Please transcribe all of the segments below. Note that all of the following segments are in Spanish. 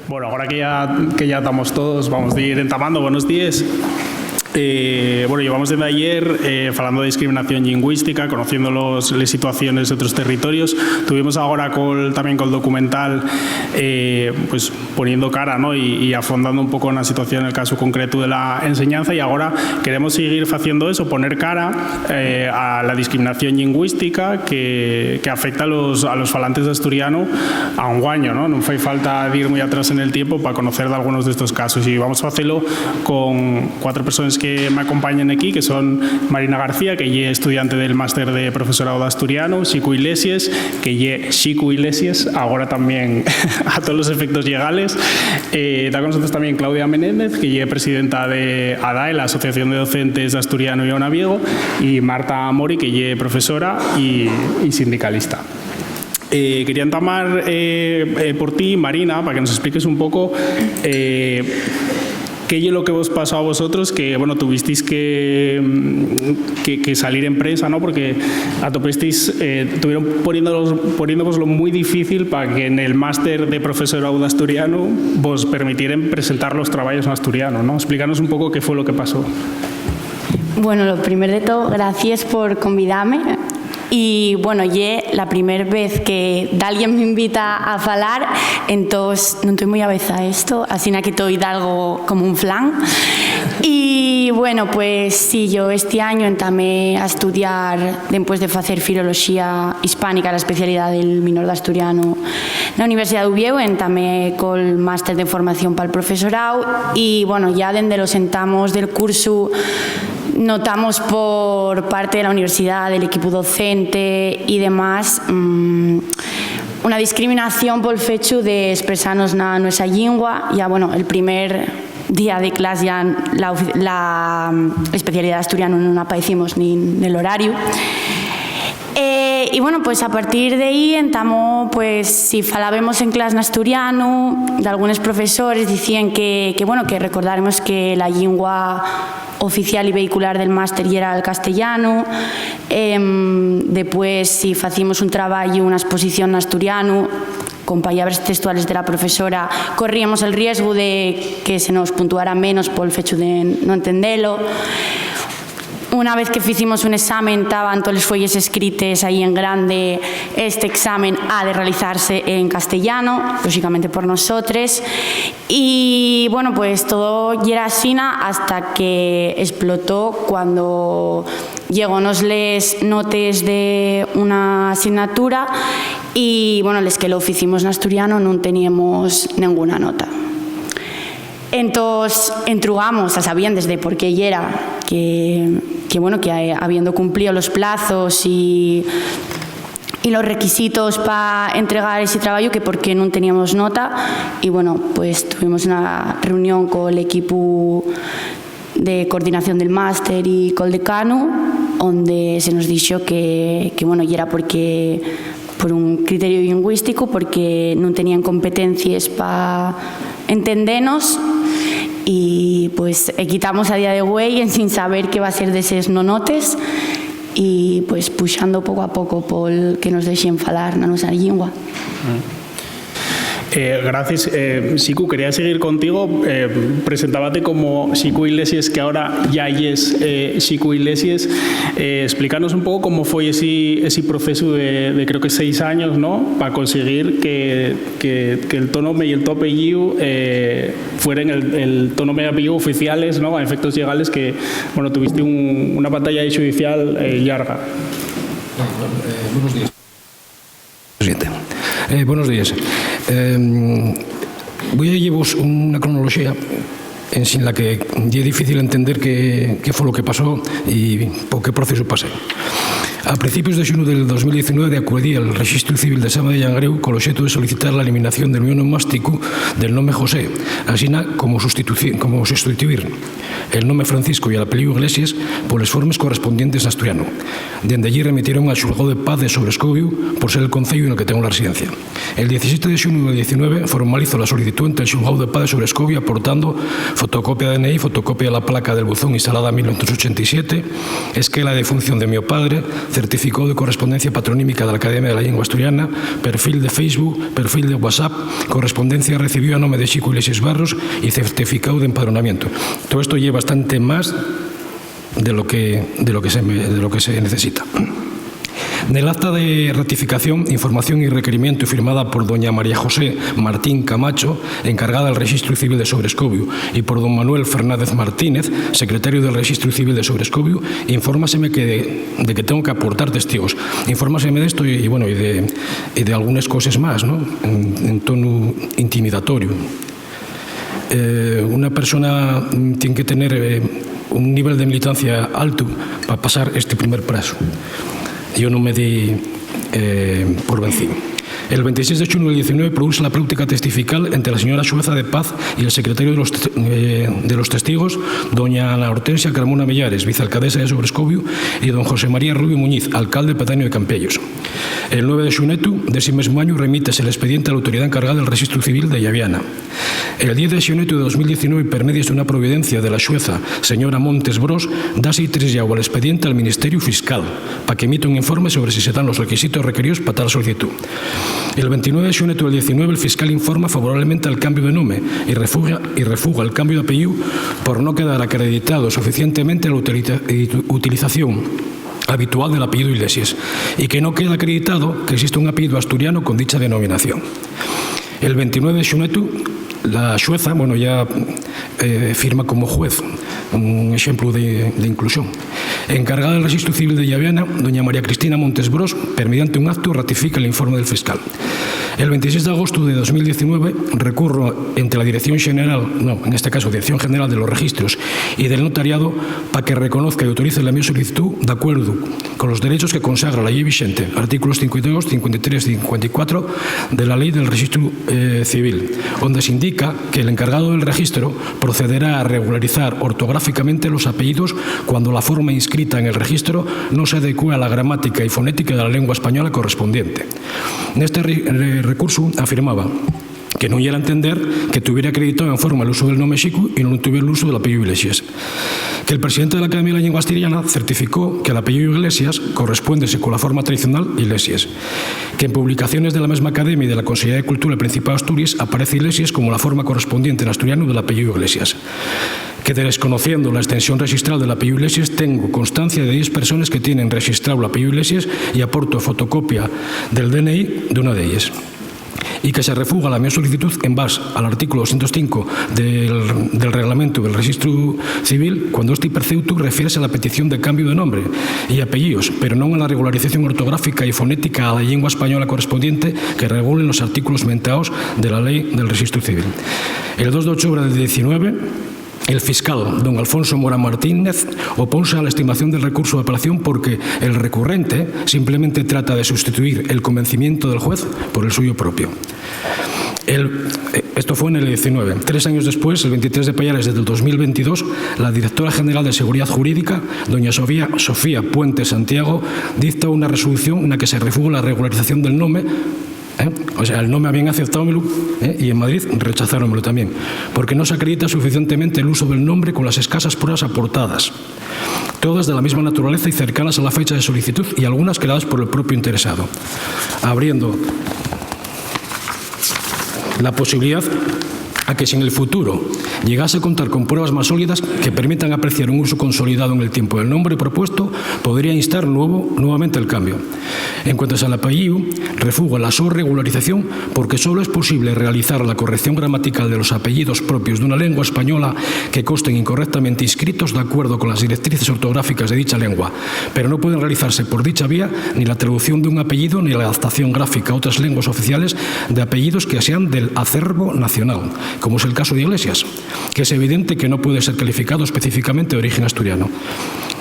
Bueno, agora que ya estamos todos, vamos a ir entamando. Buenos días. Bueno, llevamos desde ayer falando de discriminación lingüística, conociendo las situaciones de otros territorios. Tuvimos ahora también con el documental pues poniendo cara, ¿no? y afondando un poco en la situación, en el caso concreto de la enseñanza, y ahora queremos seguir haciendo eso, poner cara a la discriminación lingüística que afecta a los falantes de asturiano a un año, ¿no? No hace falta ir muy atrás en el tiempo para conocer de algunos de estos casos, y vamos a hacerlo con 4 personas que me acompañan aquí, que son Marina García, que es estudiante del máster de profesorado de asturiano, Xico Iglesias, que es Xico Iglesias, ahora también a todos los efectos legales. Está con nosotros también Claudia Menéndez, que es presidenta de ADAE, la Asociación de Docentes de Asturiano y Onaviego, y Marta Mori, que es profesora y sindicalista. Quería entamar por ti, Marina, para que nos expliques un poco ¿qué es lo que os pasó a vosotros? Que, bueno, tuvisteis que salir en prensa, ¿no? Porque atopisteis, tuvieron poniéndoslo muy difícil para que en el máster de profesorado de asturiano vos permitieran presentar los trabajos en asturiano, ¿no? Explícanos un poco qué fue lo que pasó. Bueno, lo primero de todo, gracias por convidarme. Y, bueno, la primera vez que alguien me invita a falar, entonces no estoy muy avesa a esto, así que estoy de algo como un flan. Y, bueno, pues sí, yo este año entamé a estudiar, después de hacer filología hispánica, la especialidad del minor de asturiano, en la Universidad de Oviedo, entamé con el máster de formación para el profesorado y, bueno, ya desde los sentamos del curso notamos por parte de la universidad, del equipo docente y demás, una discriminación por el hecho de expresarnos en nuestra lengua. Ya, bueno, el primer día de clase ya la especialidad de asturiano no aparecimos ni en el horario. Y, bueno, pues a partir de ahí entamo, pues si falábamos en clase en asturiano, de algunos profesores decían que recordáramos que la lengua oficial y vehicular del máster era el castellano. Después, si hacíamos un trabajo, una exposición en asturiano, con palabras textuales de la profesora, corríamos el riesgo de que se nos puntuara menos por el hecho de no entenderlo. Una vez que hicimos un examen, estaban todas las follas escritas ahí en grande: este examen ha de realizarse en castellano, lógicamente por nosotros. Y, bueno, pues todo era así hasta que explotó cuando llegónos les notes de una asignatura y, bueno, les que lo hicimos en asturiano no teníamos ninguna nota. Entonces entrugamos a sabían desde por qué era que habiendo cumplido los plazos y los requisitos para entregar ese trabajo, que por qué no teníamos nota. Y, bueno, pues tuvimos una reunión con el equipo de coordinación del máster y con el decano, donde se nos dijo que era porque por un criterio lingüístico, porque no tenían competencias para entendernos. Y, pues, quitamos a día de hoy sin saber qué va a ser de esos nonotes y, pues, puxando poco a poco por que nos dejen falar na nuestra lengua. Gracias. Xico, quería seguir contigo. Presentábate como Xico Iglesias, que ahora ya es Xico Iglesias. Explícanos un poco cómo fue ese proceso de creo que 6 años, ¿no? Para conseguir que el tónome y el tu apellido fueran el tónome y apellido oficiales, ¿no? A efectos legales, que, bueno, tuviste una batalla judicial larga. Buenos días. Presidente. Buenos días. Voy a llevaros una cronología en la que es difícil entender qué fue lo que pasó y por qué proceso pasé. A principios de junio del 2019 acudí al Registro Civil de Sama de Llangreu con el objeto de solicitar la eliminación del onomástico del nombre José, así como sustituir el nombre Francisco y el apellido Iglesias por las formas correspondientes en asturiano. Desde allí remitieron al Xulgado de Paz de Sobrescobio por ser el concello en el que tengo la residencia. El 17 de junio del 19 formalizo la solicitud ante el Xulgado de Paz de Sobrescobio aportando fotocopia de DNI, fotocopia de la placa del buzón instalada en 1987, esquela de defunción de mi padre, certificado de correspondencia patronímica de la Academia de la Lengua Asturiana, perfil de Facebook, perfil de WhatsApp, correspondencia recibió a nome de Xico Iglesias Barros y certificado de empadronamiento. Todo esto lleva bastante más de lo que se necesita. En el acta de ratificación, información y requerimiento firmada por doña María José Martín Camacho, encargada del Registro Civil de Sobrescobio, y por don Manuel Fernández Martínez, secretario del Registro Civil de Sobrescobio, infórmaseme de que tengo que aportar testigos. Infórmaseme de esto y de algunas cosas más, ¿no? En tono intimidatorio. Una persona tiene que tener un nivel de militancia alto para pasar este primer paso. Yo no me di por vencido. El 26 de junio del 19 produce la práctica testifical entre la señora jueza de paz y el secretario de los testigos, doña Ana Hortensia Carmona Millares, vicealcaldesa de Sobrescobio, y don José María Rubio Muñiz, alcalde pedáneo de Campellos. El 9 de xunetu de ese mismo año remítese el expediente a la autoridad encargada del Registro Civil de Llaviana. El 10 de xunetu de 2019, per medios de una providencia de la xueza señora Montes Bros, dase trasllado al expediente al Ministerio Fiscal para que emita un informe sobre si se dan los requisitos requeridos para tal solicitud. El 29 de xunetu del 19, el fiscal informa favorablemente al cambio de nombre y refuga el cambio de apellido por no quedar acreditado suficientemente la utilización habitual del apellido Iglesias y que no queda acreditado que existe un apellido asturiano con dicha denominación. El 29 de xunetu, la xueza, ya firma como juez, un ejemplo de inclusión. Encargada del Registro Civil de Llaviana, doña María Cristina Montes Bros, mediante un acto, ratifica el informe del fiscal. El 26 de agosto de 2019 recurro entre la Dirección General, en este caso Dirección General de los Registros y del Notariado para que reconozca y autorice la mi solicitud de acuerdo con los derechos que consagra la ley vigente, artículos 52, 53 y 54 de la Ley del Registro Civil, donde se indica que el encargado del registro procederá a regularizar ortográficamente los apellidos cuando la forma inscrita en el registro no se adecue a la gramática y fonética de la lengua española correspondiente. En este recurso afirmaba que no era entender que tuviera acreditado en forma el uso del nombre xico y no tuviera el uso del apellido Iglesias. Que el presidente de la Academia de la Lengua Asturiana certificó que el apellido Iglesias corresponde con la forma tradicional Iglesias. Que en publicaciones de la misma Academia y de la Consejería de Cultura del Principado de Asturias aparece Iglesias como la forma correspondiente en asturiano del apellido Iglesias. Que desconociendo la extensión registral del apellido Iglesias, tengo constancia de 10 personas que tienen registrado el apellido Iglesias y aporto fotocopia del DNI de una de ellas. Y que se refuga la mi solicitud en base al artículo 205 del reglamento del registro civil cuando este perceuto refiere a la petición de cambio de nombre y apellidos, pero no a la regularización ortográfica y fonética a la lengua española correspondiente que regulen los artículos mentados de la ley del registro civil. El 2 de octubre del 19, el fiscal, don Alfonso Mora Martínez, opónse a la estimación del recurso de apelación porque el recurrente simplemente trata de sustituir el convencimiento del juez por el suyo propio. Esto fue en el 19. 3 años después, el 23 de Payares del 2022, la directora general de Seguridad Jurídica, doña Sofía Puente Santiago, dicta una resolución en la que se refuga la regularización del nombre. O sea, el nombre habían aceptado y en Madrid rechazáromelo también, porque no se acredita suficientemente el uso del nombre con las escasas pruebas aportadas, todas de la misma naturaleza y cercanas a la fecha de solicitud y algunas creadas por el propio interesado, abriendo la posibilidad a que si en el futuro llegase a contar con pruebas más sólidas que permitan apreciar un uso consolidado en el tiempo del nombre propuesto, podría instar nuevamente el cambio. En cuanto al apellido, refugo la regularización porque solo es posible realizar la corrección gramatical de los apellidos propios de una lengua española que consten incorrectamente inscritos de acuerdo con las directrices ortográficas de dicha lengua, pero no pueden realizarse por dicha vía ni la traducción de un apellido ni la adaptación gráfica a otras lenguas oficiales de apellidos que sean del acervo nacional, como es el caso de Iglesias, que es evidente que no puede ser calificado específicamente de origen asturiano.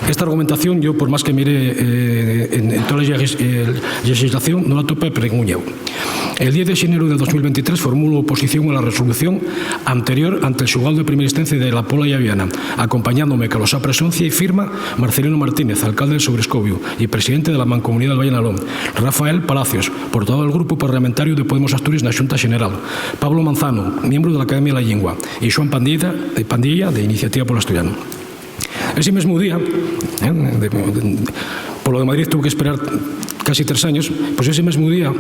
Esta argumentación, yo por más que mire en toda la legislación, no la topé pregúñao. El 10 de xenero del 2023 formulo oposición a la resolución anterior ante el xulgado de primera instancia de la Pola Llaviana, acompañándome calosa presencia y firma Marcelino Martínez, alcalde de Sobrescobio y presidente de la Mancomunidad del Valle Nalón, Rafael Palacios, portavoz del Grupo Parlamentario de Podemos Asturias na Xunta Xeneral, Pablo Manzano, miembro de la Academia de la Lengua, y Xoan Pandilla de Iniciativa Polo Asturiano. Ese mismo día, Por lo de Madrid tuvo que esperar casi 3 años, pues ese mismo día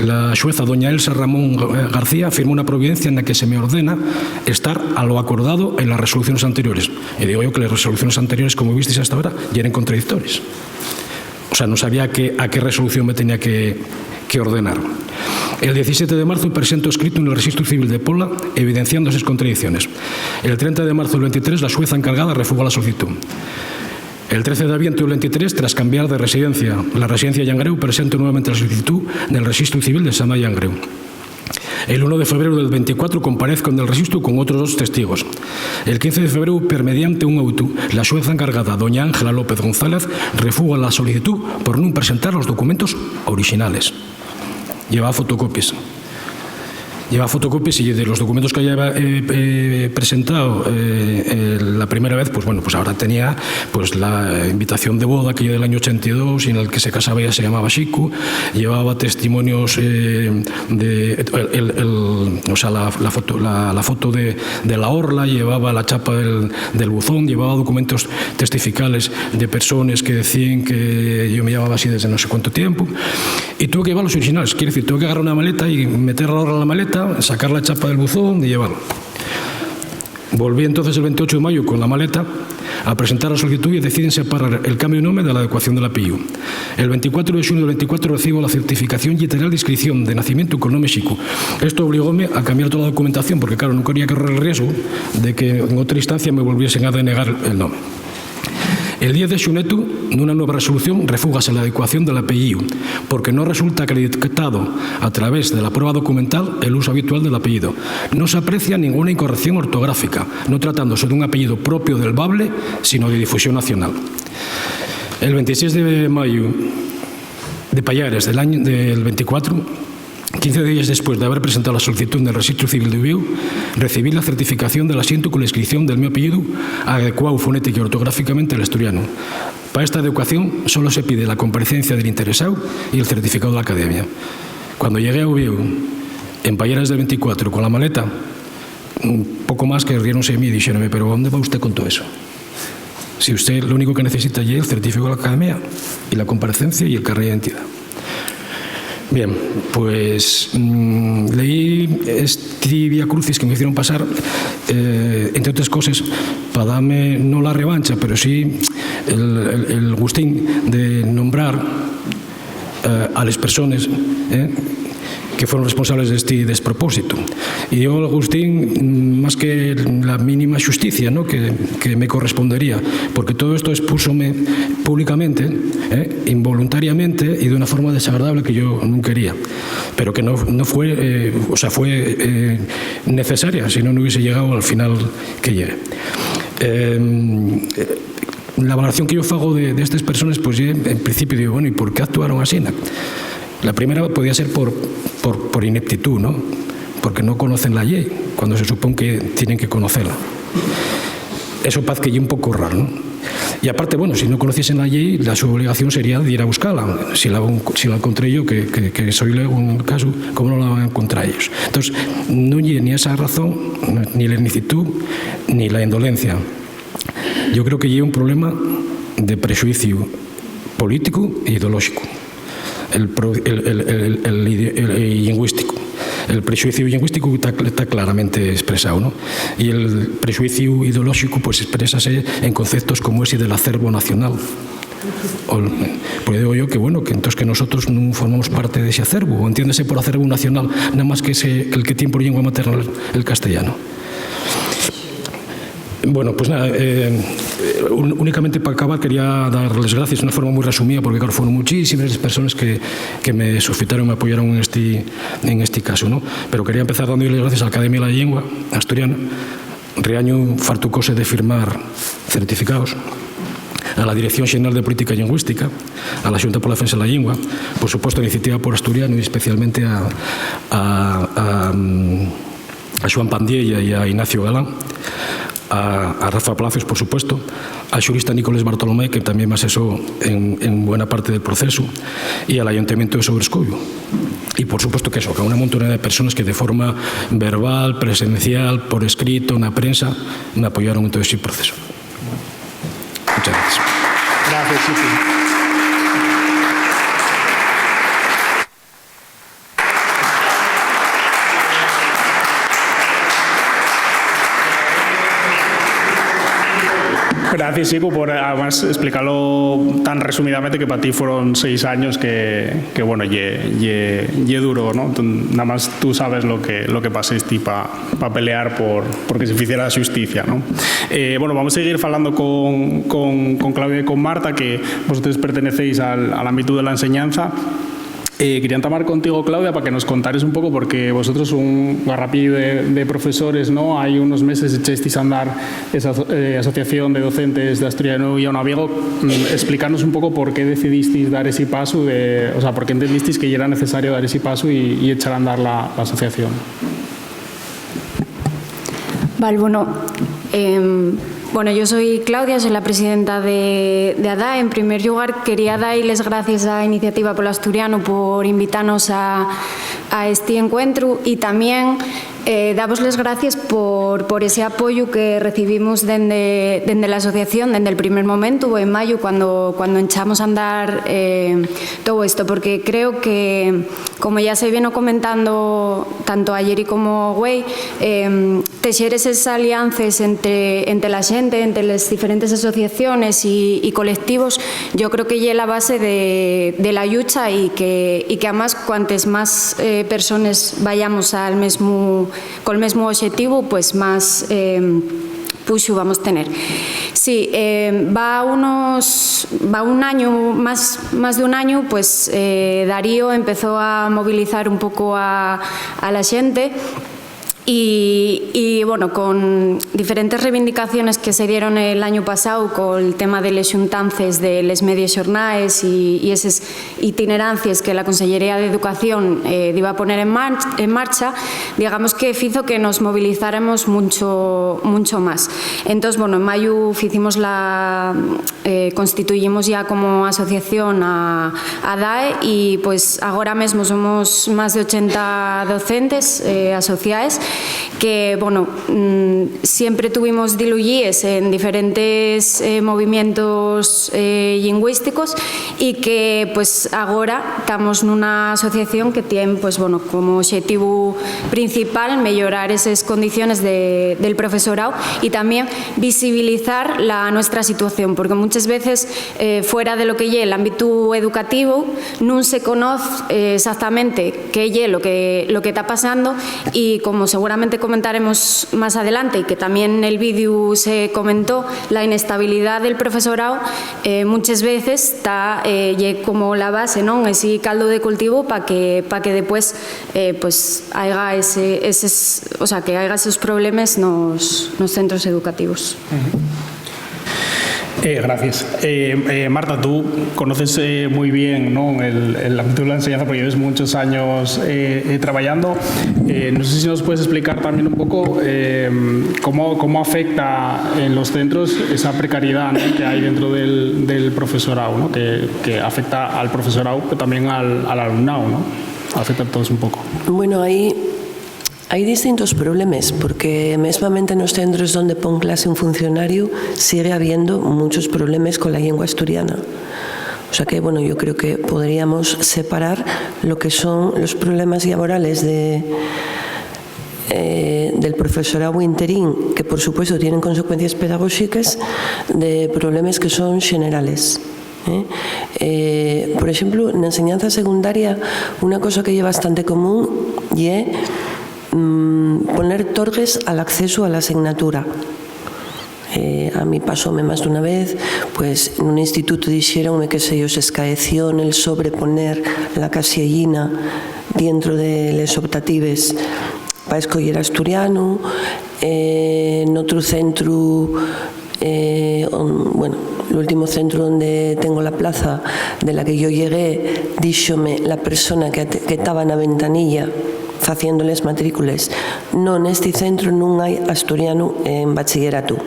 la xueza doña Elsa Ramón García firmó una providencia en la que se me ordena estar a lo acordado en las resoluciones anteriores. Y digo yo que las resoluciones anteriores, como visteis hasta ahora, ya eran contradictorias. O sea, no sabía a qué resolución me tenía que ordenar. El 17 de marzo presento escrito en el Registro Civil de Pola evidenciando esas contradicciones. El 30 de marzo del 23 la xueza encargada refuga la solicitud. El 13 de aviento del 23, tras cambiar de residencia, la residencia de Llangreu, presento nuevamente la solicitud en el Registro Civil de Sama Llangreu. El 1 de febrero del 24 comparezco en el registro con otros 2 testigos. El 15 de febrero, per mediante un auto, la xueza encargada, doña Ángela López González, refuga la solicitud por no presentar los documentos originales. Lleva fotocopias. Y de los documentos que haya presentado la primera vez, pues bueno, pues ahora tenía pues la invitación de boda aquella del año 82 y en el que se casaba ya se llamaba Xicu, llevaba testimonios o sea, la foto de la orla, llevaba la chapa del buzón, llevaba documentos testificales de personas que decían que yo me llamaba así desde no sé cuánto tiempo, y tuve que llevar los originales, quiere decir, tuve que agarrar una maleta y meter la orla en la maleta, sacar la chapa del buzón y llevarlo. Volví entonces el 28 de mayo con la maleta a presentar la solicitud y deciden separar el cambio de nombre de la adecuación del apellido. El 24 de junio del 24 recibo la certificación literal de inscripción de nacimiento con nombre Xicu. Esto obligóme a cambiar toda la documentación porque, claro, no quería correr el riesgo de que en otra instancia me volviesen a denegar el nombre. El 10 de xunetu, nunha nova resolución, refúgase la adecuación del apellido, porque no resulta acreditado a través de la prueba documental el uso habitual del apellido. No se aprecia ninguna incorrección ortográfica, no tratándose de un apellido propio del Bable, sino de difusión nacional. El 26 de mayo de Pallares del 24, 15 días después de haber presentado la solicitud en el Registro Civil de Viu, recibí la certificación del asiento con la inscripción del mi apellido adecuado fonética y ortográficamente al asturiano. Para esta adecuación solo se pide la comparecencia del interesado y el certificado de la academia. Cuando llegué a Viu, en Pallares del 24, con la maleta, un poco más que rieronse de mí y dijeronme, pero ¿dónde va usted con todo eso? Si usted lo único que necesita es el certificado de la academia y la comparecencia y el carnet de identidad. Bien, pues leí este vía crucis que me hicieron pasar, entre otras cosas, para darme, no la revancha, pero sí el gustín de nombrar a las personas que fueron responsables de este despropósito. Y yo, Agustín, más que la mínima justicia, ¿no?, que me correspondería, porque todo esto expúsome públicamente, involuntariamente y de una forma desagradable que yo no quería, pero que no fue, o sea, fue necesaria, si no, no hubiese llegado al final que llegué. La valoración que yo fago de estas personas, pues en principio digo, bueno, ¿y por qué actuaron así? La primera podía ser por ineptitud, ¿no?, porque no conocen la ley, cuando se supone que tienen que conocerla. Eso parece que es un poco raro, ¿no? Y aparte, bueno, si no conociesen la ley, su obligación sería de ir a buscarla. Si la encontré yo, que soy un caso, ¿cómo no la van a encontrar ellos? Entonces, no hay ni esa razón, ni la ineptitud, ni la indolencia. Yo creo que hay un problema de prejuicio político e ideológico. El lingüístico. El prejuicio lingüístico está claramente expresado, ¿no? Y el prejuicio ideológico pues exprésase en conceptos como ese del acervo nacional. Pues digo yo que bueno, que entonces que nosotros no formamos parte de ese acervo, o entiéndese por acervo nacional nada más que el que tiene por lengua materna el castellano. Bueno, pues nada, únicamente para acabar quería darles gracias de una forma muy resumida, porque claro, fueron muchísimas las personas que me suscitaron, me apoyaron en este caso, ¿no? Pero quería empezar dándoles gracias a la Academia de la Lengua Asturiana, Riaño fartucose de firmar certificados, a la Dirección Xeral de Política Lingüística, a la Xunta por la Defensa de la Lengua, por supuesto a Iniciativa por Asturiano y especialmente a Joan Pandiella y a Ignacio Galán, a Rafa Palacios, por supuesto, al xurista Nicolás Bartolomé, que también me asesó en buena parte del proceso, y al Ayuntamiento de Sobrescoyo. Y por supuesto que eso, que a una montonera de personas que de forma verbal, presencial, por escrito, en la prensa, me apoyaron en todo ese proceso. Muchas gracias. Gracias, Xicu. Gracias, Chico, por además explicarlo tan resumidamente, que para ti fueron 6 años que bueno, ye duro, ¿no? Nada más tú sabes lo que pasaste para pelear porque se hiciera justicia, ¿no? Bueno, vamos a seguir hablando con Claudia y con Marta, que vosotros pertenecéis al ámbito de la enseñanza. Quería entamar contigo, Claudia, para que nos contares un poco, porque vosotros un garrapillo de profesores, ¿no? Hay unos meses echasteis a andar esa asociación de docentes de Asturiano y Onaviego. Explicarnos un poco por qué decidisteis dar ese paso, o sea, por qué entendisteis que ya era necesario dar ese paso y echar a andar la asociación. Vale, bueno, yo soy Claudia, soy la presidenta de ADAE. En primer lugar, quería darles gracias a Iniciativa Polo Asturiano por invitarnos a este encuentro, y también darosles gracias por ese apoyo que recibimos desde la asociación, desde el primer momento, en mayo, cuando echamos a andar todo esto, porque creo que, como ya se vino comentando tanto ayer y como hoy, tejer esas alianzas entre la gente, entre las diferentes asociaciones y colectivos, yo creo que es la base de la lucha, y que además cuantas más personas vayamos con el mismo objetivo, pues más push vamos a tener. Sí, va un año, más de un año, pues Darío empezó a movilizar un poco a la gente. Y bueno, con diferentes reivindicaciones que se dieron el año pasado, con el tema de les xuntances de les medias xornades y esas itinerancias que la Consellería de Educación iba a poner en marcha, digamos que hizo que nos movilizáramos mucho más. Entonces, bueno, en mayo constituimos ya como asociación a DAE, y pues ahora mismo somos más de 80 docentes asociados, que, bueno, siempre tuvimos diluíes en diferentes movimientos lingüísticos, y que, pues, ahora estamos nunha asociación que tiene, pues, bueno, como objetivo principal mejorar esas condiciones del profesorado y también visibilizar nuestra situación, porque muchas veces fuera de lo que es el ámbito educativo no se conoce exactamente qué es lo que está pasando, y como seguramente comentaremos más adelante, y que también en el vídeo se comentó, la inestabilidad del profesorado muchas veces está como la base, ¿no? Ese caldo de cultivo para que después pues haya que haya esos problemas en los centros educativos. Gracias. Marta, tú conoces muy bien, ¿no?, el ámbito de la enseñanza, porque lleves muchos años trabajando. No sé si nos puedes explicar también un poco cómo afecta en los centros esa precariedad, ¿no?, que hay dentro del profesorado, ¿no?, que afecta al profesorado, pero también al alumnado, ¿no? Afecta a todos un poco. Bueno, Hay distintos problemas, porque mesmamente en los centros donde pon clase un funcionario sigue habiendo muchos problemas con la lengua asturiana. O sea que, bueno, yo creo que podríamos separar lo que son los problemas laborales del profesorado interín, que por supuesto tienen consecuencias pedagógicas, de problemas que son generales. Por ejemplo, en la enseñanza secundaria, una cosa que es bastante común es poner torres al acceso a la asignatura. A mí pasóme más de una vez, pues en un instituto dixéronme que se os escaeció en el sobreponer la casillina dentro de les optatives para escoller asturiano. En otro centro, bueno, el último centro donde tengo la plaza de la que yo llegué, díxome la persona que estaba en la ventanilla facéndoles matrículas: no, neste centro non hai asturiano en bachillerato.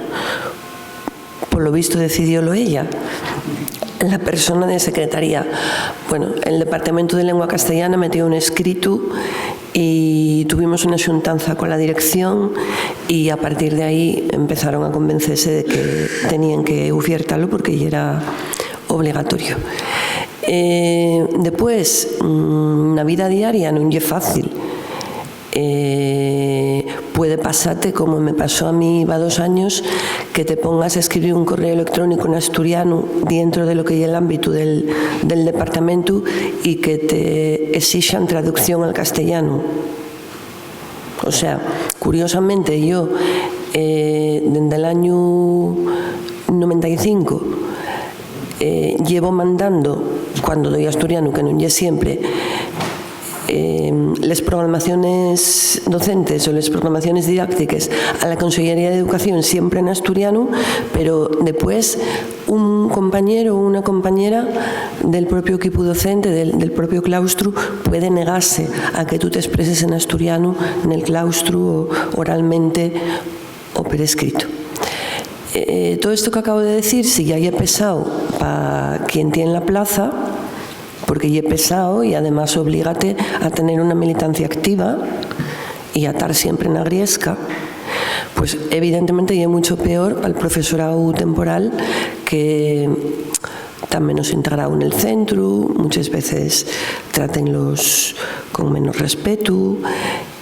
Por lo visto decidiólo ella, la persona de secretaría. Bueno, el Departamento de Lengua Castellana metió un escrito y tuvimos una xuntanza con la dirección, y a partir de ahí empezaron a convencerse de que tenían que ofertalo porque ya era obligatorio. Después, na vida diaria non é fácil. puede pasarte, como me pasó a mí va 2 años, que te pongas a escribir un correo electrónico en asturiano dentro de lo que es el ámbito del departamento y que te exixan traducción al castellano. O sea, curiosamente yo, desde el año 95, llevo mandando, cuando doy asturiano, que non lle siempre, les programaciones docentes o les programaciones didácticas a la Consellería de Educación siempre en asturiano, pero después un compañero o una compañera del propio equipo docente, del propio claustro, puede negarse a que tú te expreses en asturiano en el claustro, oralmente o por escrito. Todo esto que acabo de decir, si ya he pesado para quien tiene la plaza, porque ya he pesado y además oblígate a tener una militancia activa y a estar siempre en la griesca, pues evidentemente ya es mucho peor para el profesorado temporal, que está menos integrado en el centro, muchas veces trátenlos con menos respeto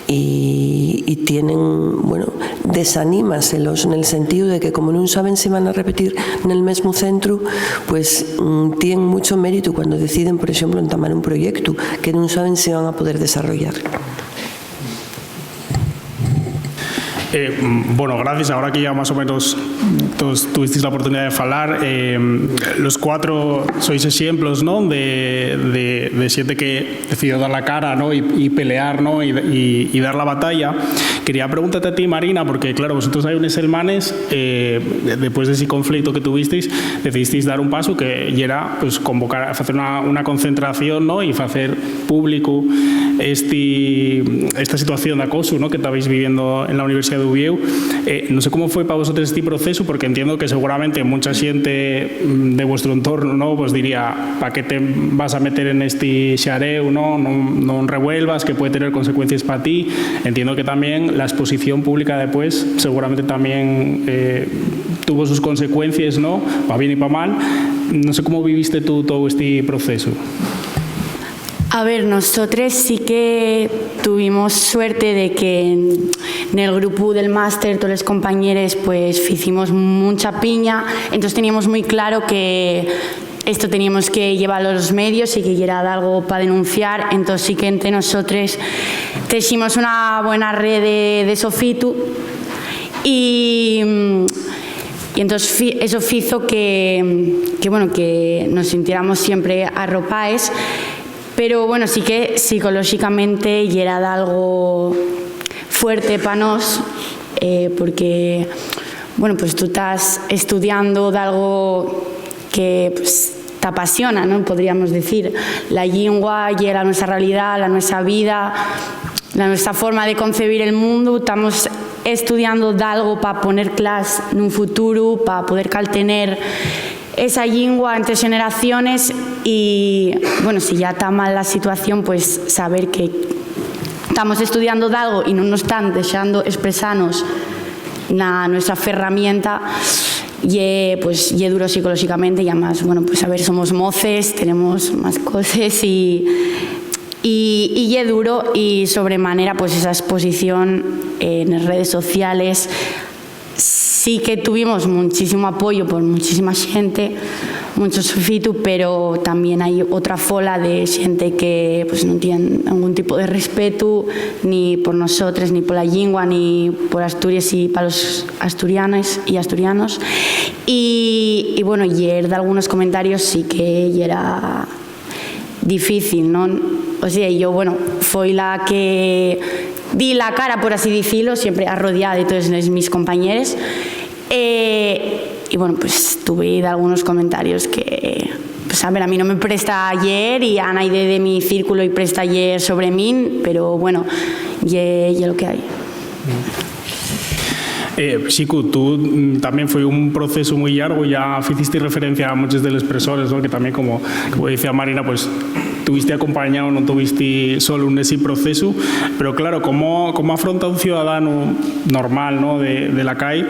y tienen, bueno, desanímaselos en el sentido de que como no saben si van a repetir en el mismo centro, pues tienen mucho mérito cuando deciden, por ejemplo, entamar un proyecto que no saben si van a poder desarrollar. Bueno, gracias. Ahora que ya más o menos todos tuvisteis la oportunidad de falar, los 4 sois ejemplos, ¿no?, de gente que decidió dar la cara, ¿no?, y pelear, ¿no?, y dar la batalla. Quería preguntarte a ti, Marina, porque claro, vosotros hay unos hermanes, después de ese conflicto que tuvisteis, decidisteis dar un paso que era pues convocar, hacer una concentración, ¿no?, y hacer público esta situación de acoso, ¿no?, que estabais viviendo en la Universidad de Uvieu. No sé cómo fue para vosotros este proceso, porque entiendo que seguramente mucha gente de vuestro entorno, ¿no?, pues diría, ¿para qué te vas a meter en este xareu, no revuelvas, que puede tener consecuencias para ti? Entiendo que también la exposición pública después seguramente también tuvo sus consecuencias, ¿no?, para bien y para mal. No sé cómo viviste tú todo este proceso. A ver, nosotros sí que tuvimos suerte de que en el grupo del máster, todos los compañeros, pues hicimos mucha piña, entonces teníamos muy claro que esto teníamos que llevarlo a los medios y que era algo para denunciar, entonces sí que entre nosotros tejímos una buena red de sofitu y entonces eso hizo que nos sintiéramos siempre arropaes. Pero bueno, sí que psicológicamente ya era algo fuerte para nos, porque bueno, pues tú estás estudiando de algo que pues, te apasiona, ¿no?, podríamos decir. La lengua y era nuestra realidad, la nuestra vida, nuestra forma de concebir el mundo. Estamos estudiando de algo para poner clase en un futuro, para poder caltener esa lengua entre generaciones y, bueno, si ya está mal la situación, pues saber que estamos estudiando de algo y no nos están dejando expresarnos nuestra herramienta, pues ye duro psicológicamente y además, bueno, pues a ver, somos moces, tenemos más cosas y ye duro y sobremanera pues esa exposición en las redes sociales. Sí que tuvimos muchísimo apoyo por muchísima gente, mucho sofitu, pero también hay otra fola de gente que pues, no tiene ningún tipo de respeto ni por nosotros, ni por la lengua, ni por Asturias y para los asturianos y asturianos. Y bueno, ayer de algunos comentarios sí que era difícil, ¿no? O sea, yo, bueno, fui la que di la cara, por así decirlo, siempre rodeada de todos mis compañeros. Y bueno, pues tuve algunos comentarios que, pues a ver, a mí no me presta ayer y a nadie de mi círculo y presta ayer sobre mí, pero bueno, ya lo que hay. Xico, tú también fue un proceso muy largo, ya hiciste referencia a muchos de los expresores, ¿no?, que también, como decía Marina, pues tuviste acompañado, non tuviste solo un ese proceso, pero claro, como afronta un ciudadano normal, ¿no? de la calle,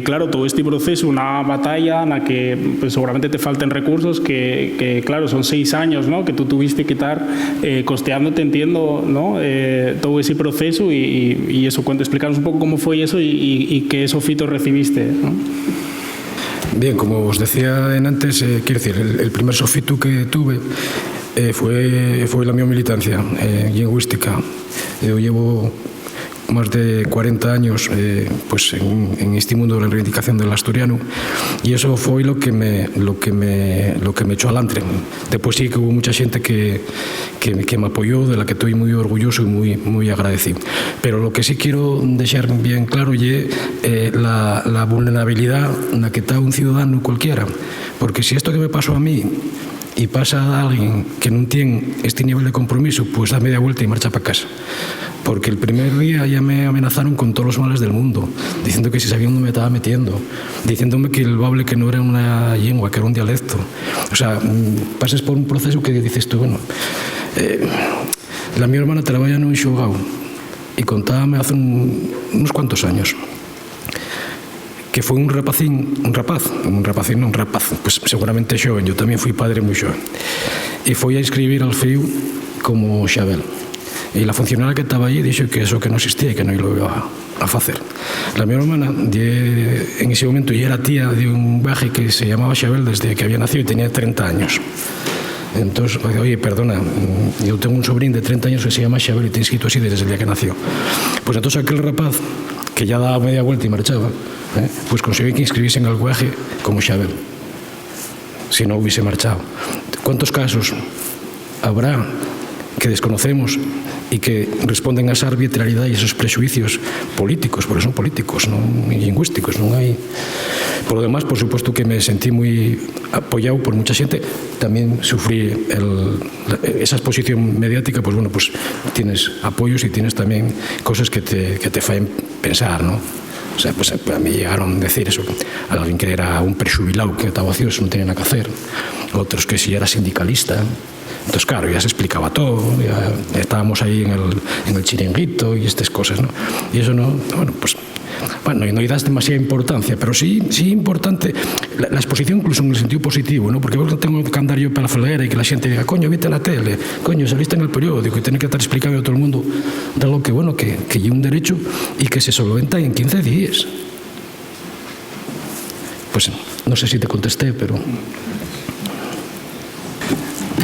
claro, todo este proceso, una batalla en la que pues, seguramente te falten recursos que claro, son 6 años, ¿no? Que tú tuviste que estar costeándote, entiendo, ¿no? Todo ese proceso y eso, explícanos un poco cómo fue eso y qué sofitos recibiste, ¿no? Bien, como os decía antes, quiero decir, el primer sofito que tuve fue la mi militancia lingüística. Yo llevo más de 40 años pues en este mundo de la reivindicación del asturiano y eso fue lo que me echó adelante. Después sí que hubo mucha gente que me apoyó, de la que estoy muy orgulloso y muy agradecido. Pero lo que sí quiero dejar bien claro es la vulnerabilidad en la que está un ciudadano cualquiera, porque si esto que me pasó a mí y pasa a alguien que no tiene este nivel de compromiso, pues da media vuelta y marcha para casa. Porque el primer día ya me amenazaron con todos los males del mundo, diciendo que si sabía dónde me estaba metiendo, diciéndome que el bable que no era una lengua, que era un dialecto. O sea, pasas por un proceso que dices tú, bueno, la mi hermana trabaja en un xogao y contábame hace unos cuantos años que fue un rapaz, pues seguramente joven, yo también fui padre muy joven, y fui a inscribir al FIU como Xabel. Y la funcionaria que estaba allí dijo que eso que no existía y que no lo iba a hacer. La mi hermana, en ese momento, ya era tía de un viaje que se llamaba Xabel desde que había nacido y tenía 30 años. Entonces, oye, perdona, yo tengo un sobrín de 30 años que se llama Xabel y te he inscrito así desde el día que nació. Pues entonces aquel rapaz, que ya daba media vuelta y marchaba, pues consiguió que inscribiese en el viaje como Xabel, si no hubiese marchado. ¿Cuántos casos habrá que desconocemos y que responden a esa arbitrariedad y esos prejuicios políticos, porque son políticos, no lingüísticos, non hai. Por lo demás, por supuesto que me sentí muy apoyado por mucha gente, también sufrí esa exposición mediática, pues bueno, pues tienes apoyos y tienes también cosas que te faen pensar, ¿no? O sea, pues a mí llegaron a decir eso, a alguien que era un prexubilado, que estaba ocioso, no tenía nada que hacer, otros que si era sindicalista. Entonces, claro, ya se explicaba todo, ya estábamos ahí en el chiringuito y estas cosas, ¿no? Y eso no, bueno, pues, bueno, no le das demasiada importancia, pero sí importante la exposición incluso en el sentido positivo, ¿no? Porque vos tengo que andar yo para la falguera y que la gente diga, coño, viste en la tele, coño, saliste en el periódico y tiene que estar explicando a todo el mundo de algo que, bueno, que hay un derecho y que se solventa en 15 días. Pues no sé si te contesté, pero...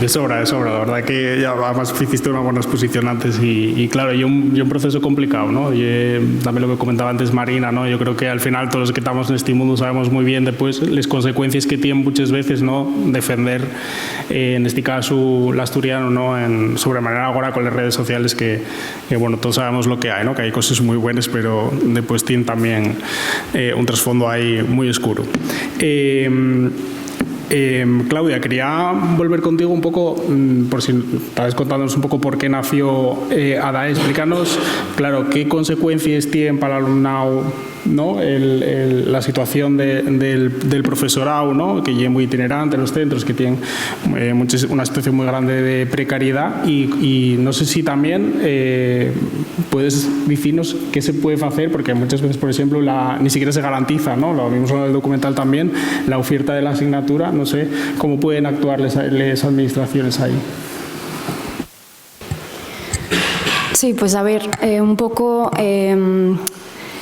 De sobra, la verdad que ya además hiciste una buena exposición antes y claro, y un proceso complicado, ¿no? Y también lo que comentaba antes Marina, ¿no? Yo creo que al final todos los que estamos en este mundo sabemos muy bien después las consecuencias que tienen muchas veces, ¿no? Defender, en este caso, el asturiano, ¿no? Sobremanera ahora con las redes sociales que, bueno, todos sabemos lo que hay, ¿no? Que hay cosas muy buenas, pero después tienen también un trasfondo ahí muy oscuro. Claudia, quería volver contigo un poco, por si estabas contándonos un poco por qué nació ADAE. Explícanos, claro, qué consecuencias tiene para el alumnado, ¿no? La situación del profesorado, ¿no? Que es muy itinerante en los centros, que tienen una situación muy grande de precariedad y no sé si también puedes decirnos qué se puede hacer, porque muchas veces, por ejemplo, ni siquiera se garantiza, ¿no? Lo vimos en el documental también, la oferta de la asignatura. No sé cómo pueden actuar las administraciones ahí. Sí, pues a ver, un poco,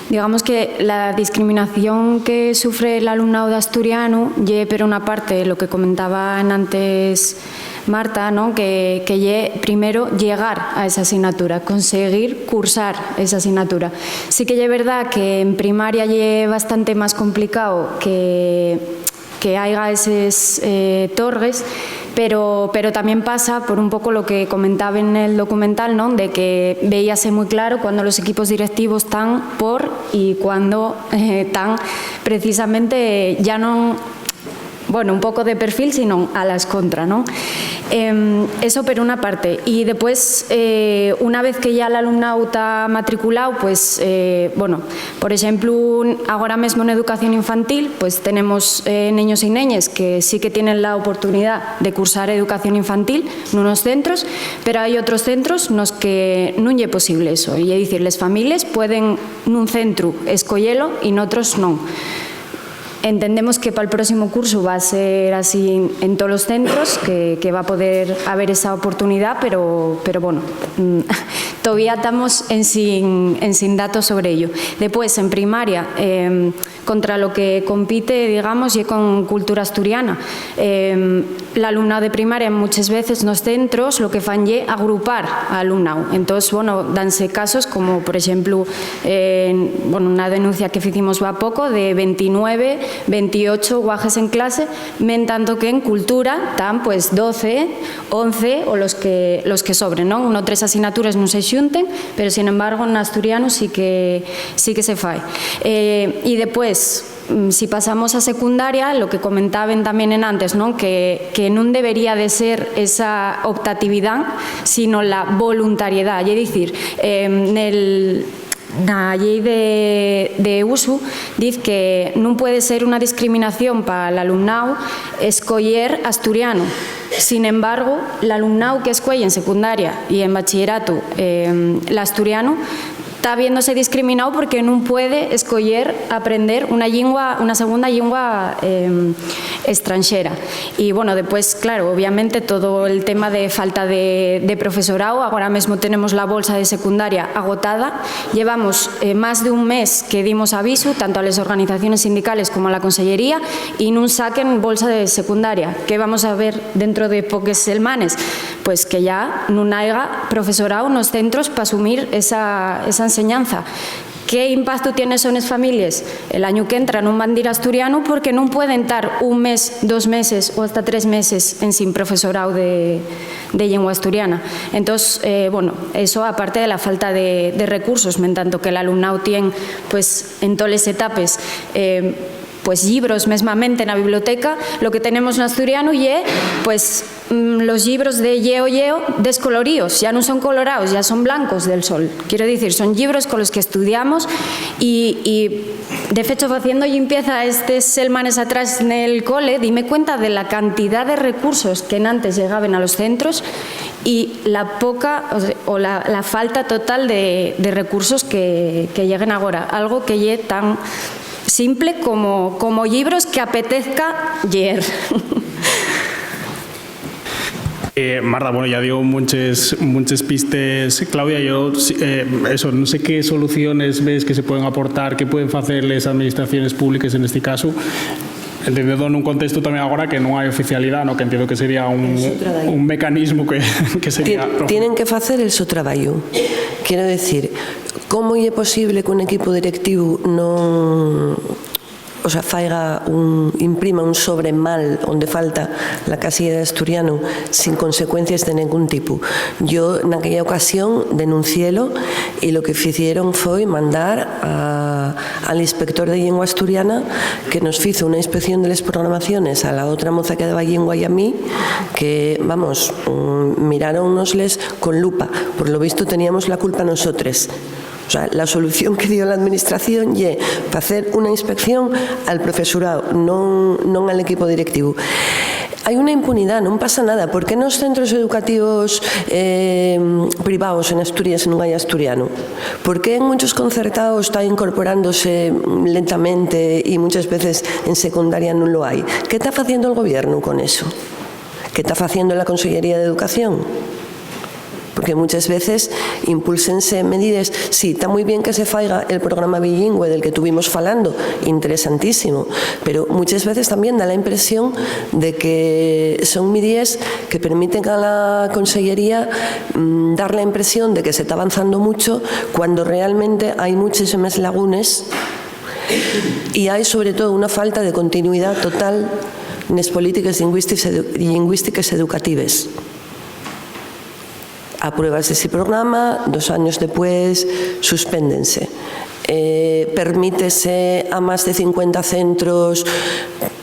digamos que la discriminación que sufre el alumnado de asturiano, por una parte, lo que comentaban antes Marta, ¿no? que primero llegar a esa asignatura, conseguir cursar esa asignatura. Sí que es verdad que en primaria es bastante más complicado que haya esos torres, pero también pasa por un poco lo que comentaba en el documental, ¿no? De que veíase muy claro cuando los equipos directivos están por y cuando están precisamente ya no, bueno, un poco de perfil, sino a las contra, ¿no? Eso por una parte. Y después, una vez que ya el alumnado está matriculado, pues, bueno, por ejemplo, ahora mismo en educación infantil, pues tenemos niños y niñas que sí que tienen la oportunidad de cursar educación infantil en unos centros, pero hay otros centros en los que no es posible eso. Y es decir, las familias pueden en un centro escollelo y en otros no. Entendemos que para el próximo curso va a ser así en todos los centros, que va a poder haber esa oportunidad, pero bueno, todavía estamos en sin datos sobre ello. Después, en primaria, contra lo que compite, digamos, y con cultura asturiana. La alumnado de primaria muchas veces en los centros lo que fan es agrupar a alumnado. Entonces, bueno, danse casos como, por ejemplo, bueno, una denuncia que hicimos va poco de 29, 28 guajes en clase, en tanto que en cultura están pues 12, 11 o los que sobren, ¿no? No 3 asignaturas no se xunten, pero sin embargo en asturiano sí que se fai. Y después, si pasamos a secundaria, lo que comentaban también en antes, ¿no? que no debería de ser esa optatividad, sino la voluntariedad. Es decir, la ley de uso dice que no puede ser una discriminación para el alumnado escoger asturiano. Sin embargo, el alumnado que escoge en secundaria y en bachillerato el asturiano está viéndose discriminado porque no puede escoger aprender una segunda lengua extranjera. Y bueno, después, claro, obviamente todo el tema de falta de profesorado. Ahora mismo tenemos la bolsa de secundaria agotada. Llevamos más de un mes que dimos aviso, tanto a las organizaciones sindicales como a la Consellería, y no saquen bolsa de secundaria. ¿Qué vamos a ver dentro de pocas semanas? Pues que ya no haya profesorado en los centros para asumir esa enseñanza. ¿Qué impacto tiene eso en las familias? El año que entra no van a ir asturiano porque no pueden estar un mes, 2 meses o hasta 3 meses en sin profesorado de lengua asturiana. Entonces, bueno, eso aparte de la falta de recursos, en tanto que el alumnado tiene, pues, en todas las etapas, pues libros mesmamente en la biblioteca, lo que tenemos en asturiano y pues los libros de Yeo descoloridos, ya no son colorados, ya son blancos del sol. Quiero decir, son libros con los que estudiamos y de hecho, haciendo limpieza estas semanas atrás en el cole, dime cuenta de la cantidad de recursos que antes llegaban a los centros y la poca o la falta total de recursos que lleguen ahora. Algo que llegue tan simple como libros que apetezca leer. Marta, bueno, ya dio muchas pistes, Claudia. Yo, eso, no sé qué soluciones ves que se pueden aportar, qué pueden hacer las administraciones públicas en este caso, entendiendo en un contexto también ahora que no hay oficialidad, ¿no? Que entiendo que sería un mecanismo que sería... Tienen que hacer el su traballo. Quiero decir, como é posible que un equipo directivo non... O sea, imprima un sobre mal donde falta la casilla de asturiano sin consecuencias de ningún tipo. Yo en aquella ocasión denunciélo y lo que hicieron fue mandar al inspector de lengua asturiana que nos hizo una inspección de las programaciones a la otra moza que daba lengua y a mí, que, vamos, miráronnosles con lupa. Por lo visto teníamos la culpa nosotros. O sea, la solución que dio la administración es para hacer una inspección al profesorado, non al equipo directivo. Hai unha impunidade, non pasa nada. Por que nos centros educativos privados en Asturias non hai asturiano? Por que en muchos concertados está incorporándose lentamente y muchas veces en secundaria non lo hai? ¿Qué está haciendo el gobierno con eso? ¿Qué está haciendo la Consellería de Educación? Porque muchas veces impúlsense medidas. Sí, está muy bien que se faiga el programa bilingüe del que tuvimos falando, interesantísimo, pero muchas veces también da la impresión de que son medidas que permiten a la Consellería dar la impresión de que se está avanzando mucho cuando realmente hay muchísimas lagunas y hay sobre todo una falta de continuidad total en las políticas lingüísticas educativas. Apruebas ese programa, 2 años después suspéndense. Permítese a más de 50 centros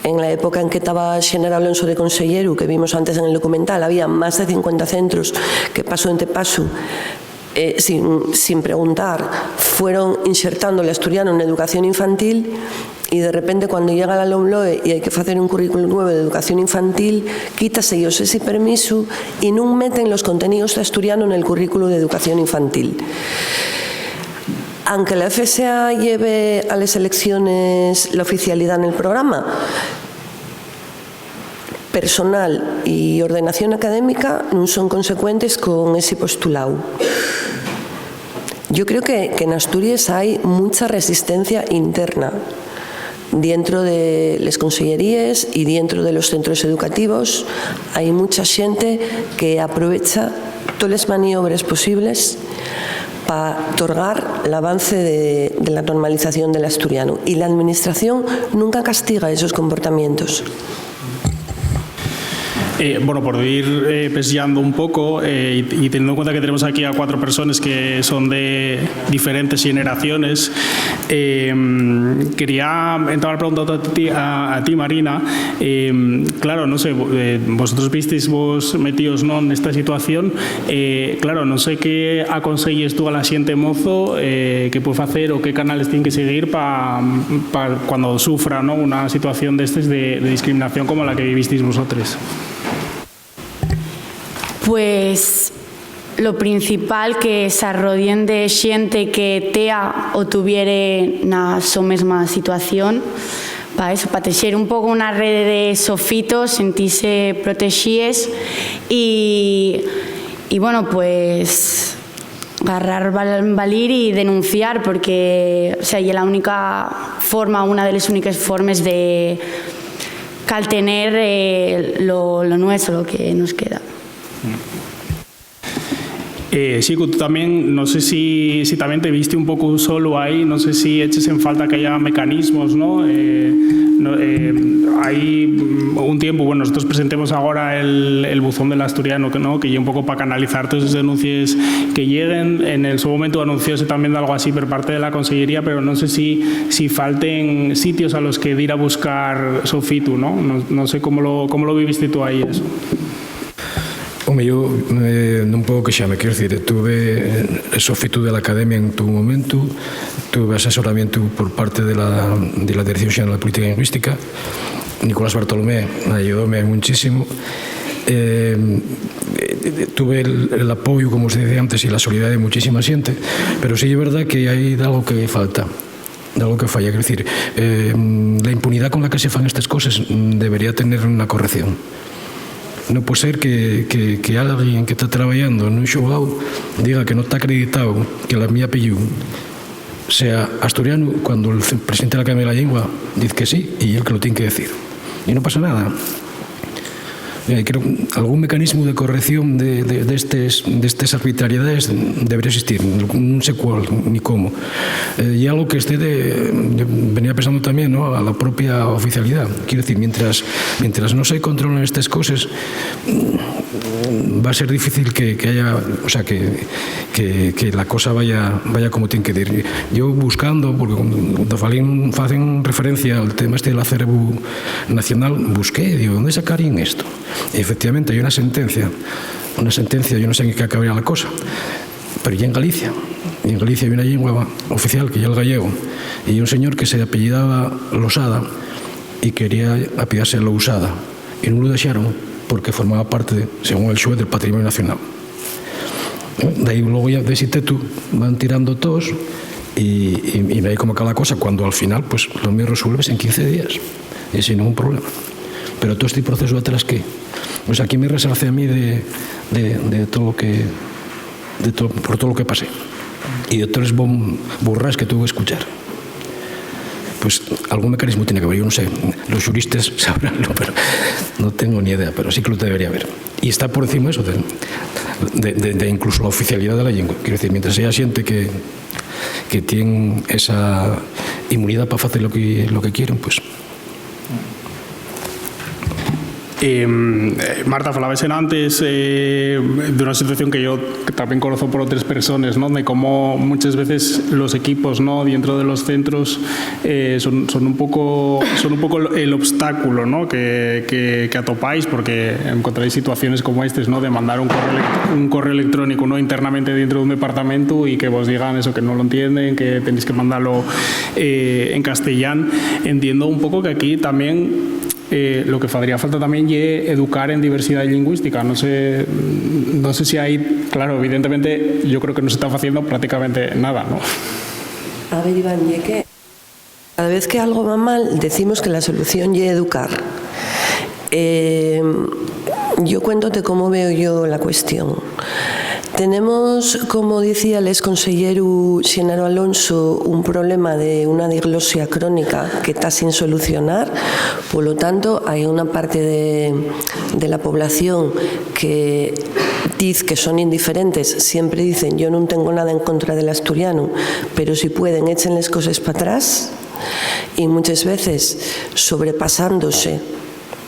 en la época en que estaba Xenera Alonso de consellero, que vimos antes en el documental, había más de 50 centros que paso ente paso, sin preguntar, fueron insertando el asturiano en educación infantil, y de repente cuando llega la LOMLOE y hay que hacer un currículum nuevo de educación infantil, quítase ellos ese permiso y no meten los contenidos de asturiano en el currículum de educación infantil. Aunque la FSA lleve a las elecciones la oficialidad en el programa, personal y ordenación académica no son consecuentes con ese postulado. Yo creo que en Asturias hay mucha resistencia interna dentro de las consellerías y dentro de los centros educativos. Hay mucha gente que aprovecha todas las maniobras posibles para otorgar el avance de la normalización del asturiano, y la administración nunca castiga esos comportamientos. Bueno, por ir pescando un poco y teniendo en cuenta que tenemos aquí a 4 personas que son de diferentes generaciones, quería entrar preguntando a ti, Marina. Claro, no sé, vosotros visteis vos metidos, ¿no?, en esta situación. Claro, no sé qué aconselles tú a la xente mozo que puede hacer o qué canales tienen que seguir para cuando sufra, ¿no?, una situación de discriminación como la que vivisteis vosotros. Pues lo principal, que se arrodien de xente que tea o tuviere na súa mesma situación, para eso, para teixer un pouco unha rede de sofitos, sentirse protexíes y bueno, pues agarrar valir y denunciar, porque, o sea, y la única forma, una de las únicas formas de caltener lo nuestro, lo que nos queda. Sí, tú también, no sé si también te viste un poco solo ahí, no sé si eches en falta que haya mecanismos, ¿no? Hay un tiempo, bueno, nosotros presentemos ahora el buzón del asturiano, ¿no?, que llegue un poco para canalizar todas esas denuncias que lleguen. En su momento anuncióse también de algo así por parte de la consellería, pero no sé si falten sitios a los que ir a buscar Sofitu, ¿no? No sé cómo lo viviste tú ahí eso. Home, yo non podo queixarme, quero dicir, tuve Sofitu de la Academia en todo momento, tuve asesoramiento por parte de la Dirección Xeral de Política Lingüística, Nicolás Bartolomé ayudóme muchísimo, tuve el apoyo, como os decía antes, y la solidaridad de muchísima xente, pero sí é verdad que hai algo que falta, algo que falla, quero dicir, la impunidad con la que se fan estas cosas debería tener una corrección. Non pode ser que alguén que está traballando nun xogado diga que non está acreditado que la mía apellido sea asturiano cuando el presidente de la Academia de la Lengua dice que sí y él que lo tiene que decir. Y non pasa nada. Creo que algún mecanismo de corrección de estas arbitrariedades debería existir, non sé cuál ni cómo. Y algo que venía pensando también, ¿no?, a la propia oficialidad. Quiero decir, mientras no se controlen estas cosas, va a ser difícil que haya, o sea, que la cosa vaya como tiene que ir. Yo buscando, porque cuando hacen referencia al tema este del acervo nacional, busqué, digo, ¿dónde sacarían esto? Y efectivamente hay una sentencia, yo no sé en qué acabaría la cosa, pero ya en Galicia hay una lengua oficial que ya el gallego, y un señor que se apellidaba Losada y quería apellidarse Lousada, y no lo dejaron porque formaba parte, según el xuez, del patrimonio nacional. De ahí luego ya de ese teto van tirando todos y ve ahí cómo acaba la cosa, cuando al final pues lo mío resuelves en 15 días y sin ningún problema. Pero todo este proceso atrás, ¿qué? O sea, aquí me resarce a mí de todo lo que por todo lo que pasé y de todos los burras que tuve que escuchar. Pues algún mecanismo tiene que haber, yo no sé, los juristas sabránlo, pero no tengo ni idea, pero sí que lo debería haber. Y está por encima eso de incluso la oficialidad de la lengua. Quiero decir, mientras haya gente que tiene esa inmunidad para hacer lo que quieren, pues... Marta, falabas antes de una situación que yo también conozco por otras personas, ¿no? De cómo muchas veces los equipos, ¿no?, dentro de los centros son un poco el obstáculo, ¿no?, que atopáis, porque encontráis situaciones como estas, ¿no?, de mandar un correo electrónico, ¿no?, internamente dentro de un departamento y que vos digan eso, que no lo entienden, que tenéis que mandarlo en castellano. Entiendo un poco que aquí también lo que faría falta también es educar en diversidad lingüística. No sé si hay, claro, evidentemente yo creo que no se está haciendo prácticamente nada, ¿no? A ver, Iván, y que cada vez que algo va mal decimos que la solución es educar. Yo cuéntote cómo veo yo la cuestión. Tenemos, como decía el exconsellero Xenaro Alonso, un problema de una diglosia crónica que está sin solucionar. Por lo tanto, hay una parte de la población que dice que son indiferentes. Siempre dicen, yo no tengo nada en contra del asturiano, pero si pueden, échenles cosas para atrás. Y muchas veces sobrepasándose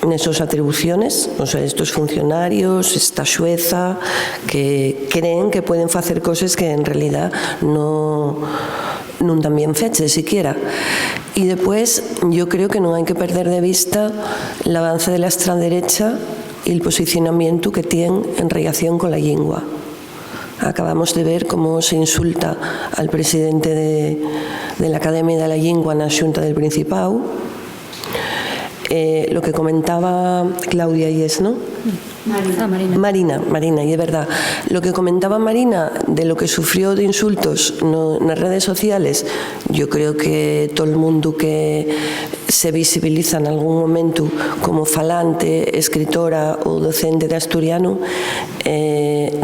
en esas atribuciones, o sea, estos funcionarios, esta xueza, que creen que pueden hacer cosas que en realidad no tan bien fechas siquiera. Y después yo creo que no hay que perder de vista el avance de la extraderecha y el posicionamiento que tienen en relación con la lengua. Acabamos de ver cómo se insulta al presidente de la Academia de la Lengua en la Xunta del Principado. Lo que comentaba Claudia y es, ¿no? Marina, y es verdad. Lo que comentaba Marina de lo que sufrió de insultos en las redes sociales, yo creo que todo el mundo que se visibiliza en algún momento como falante, escritora o docente de asturiano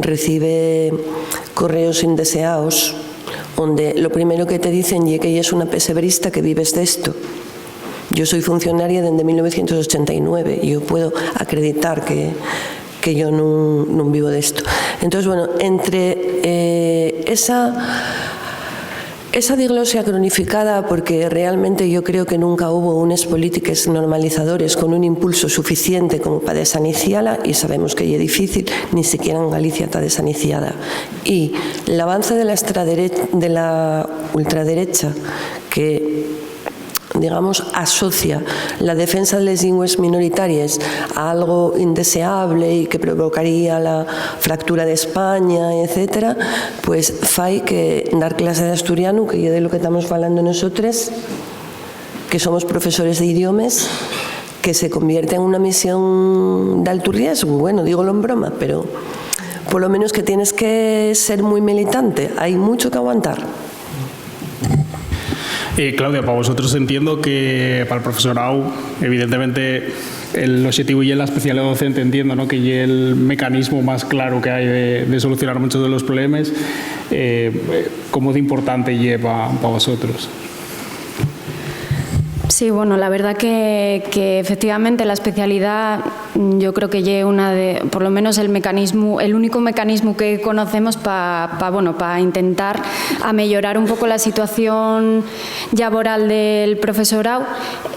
recibe correos indeseados donde lo primero que te dicen es que ella es una pesebrista que vives de esto. Yo soy funcionaria desde 1989 y yo puedo acreditar que yo no vivo de esto. Entonces, bueno, entre esa diglosia cronificada, porque realmente yo creo que nunca hubo unas políticas normalizadores con un impulso suficiente como para desaniciarla, y sabemos que es difícil, ni siquiera en Galicia está desaniciada. Y el avance de la ultraderecha, que digamos, asocia la defensa de las lenguas minoritarias a algo indeseable y que provocaría la fractura de España, etcétera, pues fai que dar clase de asturiano, que es de lo que estamos hablando nosotros, que somos profesores de idiomas, que se convierte en una misión de alto riesgo. Bueno, dígolo en broma, pero por lo menos que tienes que ser muy militante. Hay mucho que aguantar. Claudia, para vosotros entiendo que para el profesorado, evidentemente, el objetivo y la especialidad docente, entiendo, ¿no?, que es el mecanismo más claro que hay de solucionar muchos de los problemas. ¿Cómo de importante lleva para vosotros? Sí, bueno, la verdad que efectivamente la especialidad yo creo que es una de, por lo menos el único mecanismo que conocemos para intentar a mejorar un poco la situación laboral del profesorado.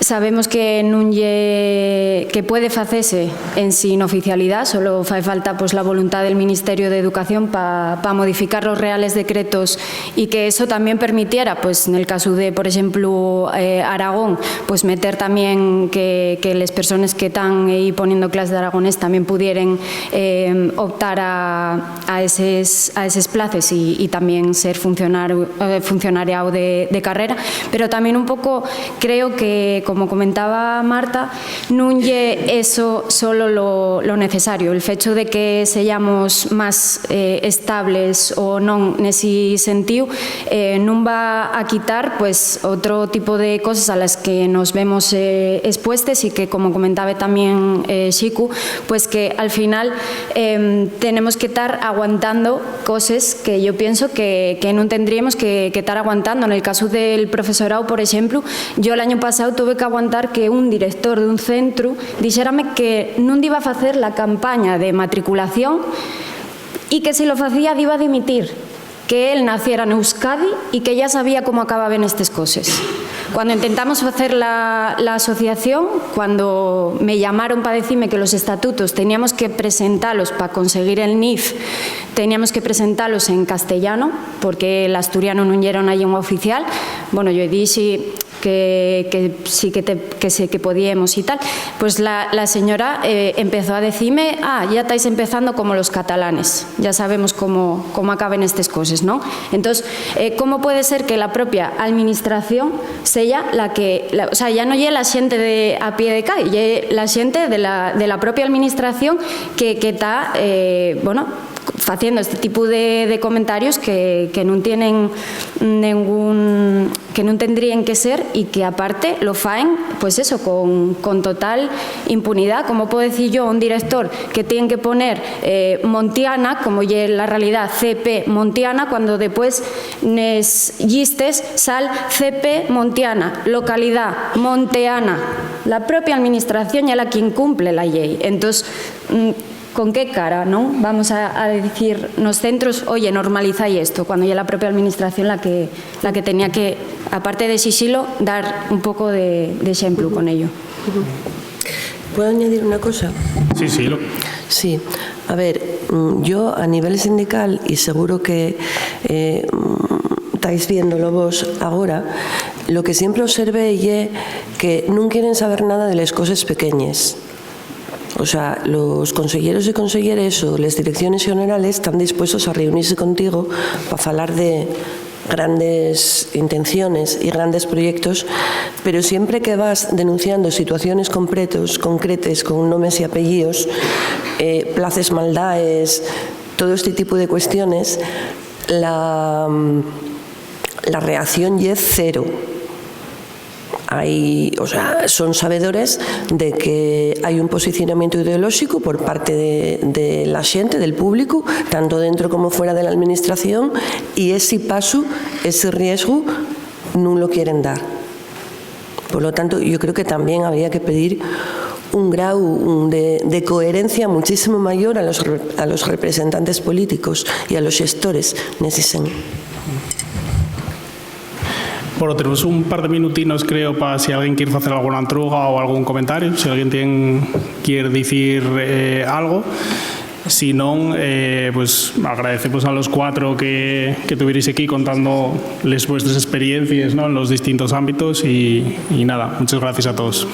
Sabemos que que puede hacerse en sin oficialidad, solo hace falta pues la voluntad del Ministerio de Educación para modificar los reales decretos y que eso también permitiera, pues en el caso de, por ejemplo, Aragón, pues meter también que las personas que están ahí poniendo clases de aragonés también pudieran optar a esos plazos y también ser funcionariado de carrera. Pero también un poco creo que, como comentaba Marta, no es eso solo lo necesario. El hecho de que seamos más estables o no en ese sentido no va a quitar pues otro tipo de cosas a las que nos vemos expuestos y que, como comentaba también Xicu, pues que al final tenemos que estar aguantando cosas que yo pienso que no tendríamos que estar aguantando. En el caso del profesorado, por ejemplo, yo el año pasado tuve que aguantar que un director de un centro dijérame que no iba a hacer la campaña de matriculación y que si lo hacía iba a dimitir. que él naciera en Euskadi y que ya sabía cómo acababan estas cosas. Cuando intentamos hacer la asociación, cuando me llamaron para decirme que los estatutos teníamos que presentarlos para conseguir el NIF, teníamos que presentarlos en castellano, porque el asturiano no era una lengua oficial, bueno, yo dije que sí que podíamos y tal, pues la señora empezó a decirme, ya estáis empezando como los catalanes, ya sabemos cómo acaben estas cosas, ¿no? Entonces, ¿cómo puede ser que la propia administración sea la que, o sea, ya no llegue la xente de a pie de calle, llegue la xente de la propia administración que está, bueno, haciendo este tipo de comentarios que no tienen ningún, que no tendrían que ser y que aparte lo faen, pues eso, con total impunidad. Como puedo decir yo a un director que tiene que poner Montiana, como ya en la realidad CP Montiana, cuando después nes llistes sal CP Montiana, localidad Monteana, la propia administración es la quien cumple la ley. Entonces, ¿con qué cara, no? Vamos a decir nos centros, oye, normalizáis esto, cuando ya la propia administración la que tenía que, aparte de exigirlo, dar un poco de ejemplo con ello. ¿Puedo añadir una cosa? Sí, sí. Sí, a ver, yo a nivel sindical, y seguro que estáis viéndolo vos ahora, lo que siempre observé es que no quieren saber nada de las cosas pequeñas. O sea, los conselleros y conselleres o las direcciones generales están dispuestos a reunirse contigo para hablar de grandes intenciones y grandes proyectos, pero siempre que vas denunciando situaciones concretas con nombres y apellidos, places maldades, todo este tipo de cuestiones, la reacción es cero. O sea, son sabedores de que hay un posicionamiento ideológico por parte de la gente, del público, tanto dentro como fuera de la administración, y ese paso, ese riesgo, no lo quieren dar. Por lo tanto, yo creo que también habría que pedir un grado de coherencia muchísimo mayor a los representantes políticos y a los gestores en ese sentido. Bueno, tenemos un par de minutinos, creo, para si alguien quiere hacer alguna entruga o algún comentario, si alguien quiere decir algo. Si no, pues agradecemos a los cuatro que tuvierais aquí contándoles vuestras experiencias, ¿no?, en los distintos ámbitos y nada, muchas gracias a todos.